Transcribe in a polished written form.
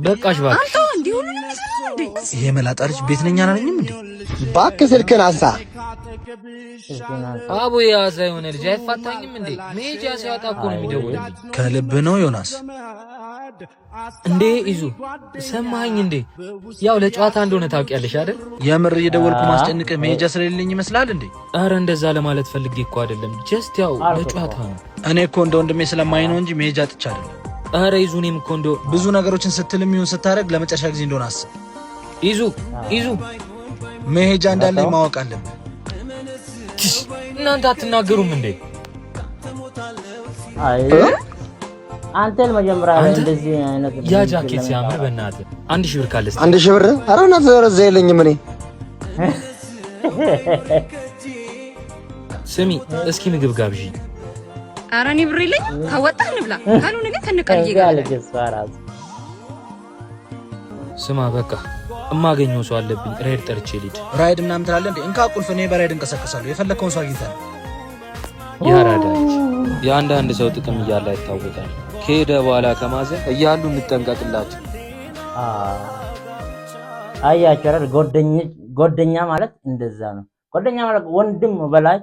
በቃሽ ባክ አንተ እንዴ ሁሉንም ይሰራል እንዴ? ይሄ መላጣ ልጅ ቤት ነኝ አላለኝም እንዴ? ባክ ስልክህን አንሳ። አቡ ያዛ የሆነ ልጅ አይፋታኝም እንዴ? ሜጃ ሲያጣ እኮ ነው የሚደውልልኝ። ከልብ ነው ዮናስ? እንዴ ይዙ ሰማኸኝ እንዴ? ያው ለጨዋታ እንደሆነ ታውቂያለሽ አይደል? የምር እየደወልኩ ማስጨንቅ ሜጃ ስለሌለኝ ይመስላል እንዴ? አረ እንደዛ ለማለት ፈልጌ እኮ አይደለም። ጀስት ያው ለጨዋታ ነው። እኔ እኮ እንደ ወንድሜ ስለማይ ነው እንጂ ሜጃ ጥቻ አይደለም። አረ ይዙ እኔም እኮ እንደው ብዙ ነገሮችን ስትልም ይሁን ስታረግ ለመጨረሻ ጊዜ እንደሆነ አስብ። ይዙ መሄጃ እንዳለኝ ማወቅ አለብን። እናንተ አትናገሩም እንዴ? አይ አንተ ለመጀመሪያ እንደዚህ አይነት ያ ጃኬት ሲያምር በእናትህ 1000 ብር ካለስ 1000 ብር? ኧረ እናት ዘረዘ የለኝም እኔ። ስሚ እስኪ ምግብ ጋብዢ። ኧረ እኔ ብር የለኝም። ካወጣህ እንብላ፣ ካልሆነ ግን ተንቀልዬ ጋር ስማ በቃ እማገኘው ሰው አለብኝ። ራይድ ጠርቼ ልሂድ። ራይድ ምናምን ትላለህ እንዴ? እንካ ቁልፍ፣ እኔ በራይድ እንቀሳቀሳለሁ። የፈለከውን ሰው አግኝተህ ያራዳች የአንዳንድ ሰው ጥቅም እያለ አይታወቃል። ከሄደ በኋላ ከማዘን እያሉ እንጠንቀቅላቸው። አያቸራል ጓደኛ ማለት እንደዛ ነው። ጓደኛ ማለት ወንድም በላይ